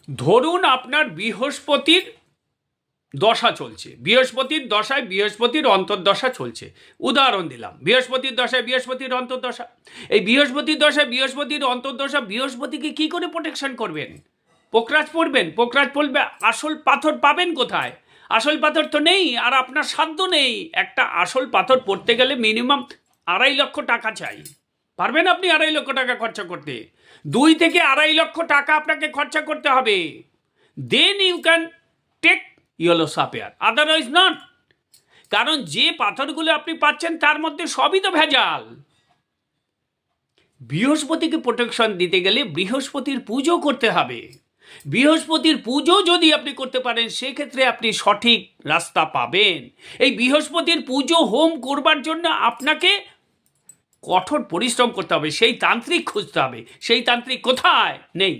ধরুন আপনার বৃহস্পতির দশা চলছে, বৃহস্পতির দশায় বৃহস্পতির অন্তর্দশা চলছে। উদাহরণ দিলাম, বৃহস্পতির দশায় বৃহস্পতির অন্তর্দশা। এই বৃহস্পতির দশায় বৃহস্পতির অন্তর্দশা বৃহস্পতিকে কি করে প্রোটেকশন করবেন? পোকরাজ পড়বেন, পোকরাজ পড়বে। আসল পাথর পাবেন কোথায়? আসল পাথর তো নেই, আর আপনার সাধ্য নেই। একটা আসল পাথর পড়তে গেলে মিনিমাম 2.5 লক্ষ টাকা চাই। পারবেন আপনি 2.5 লক্ষ টাকা খরচা করতে? 2 থেকে 2.5 লক্ষ টাকা আপনাকে খরচা করতে হবে, then you can take yellow sapphire, otherwise not. কারণ যে পাথরগুলো আপনি পাচ্ছেন তার মধ্যে সবই তো ভেজাল। বৃহস্পতিকে প্রোটেকশন দিতে গেলে বৃহস্পতির পুজো করতে হবে। বৃহস্পতির পুজো যদি আপনি করতে পারেন সেক্ষেত্রে আপনি সঠিক রাস্তা পাবেন। এই বৃহস্পতির পুজো হোম করবার জন্য আপনাকে কঠোর পরিশ্রম করতে হবে, সেই তান্ত্রিক খুঁজতে হবে। সেই তান্ত্রিক কোথায়? নেই।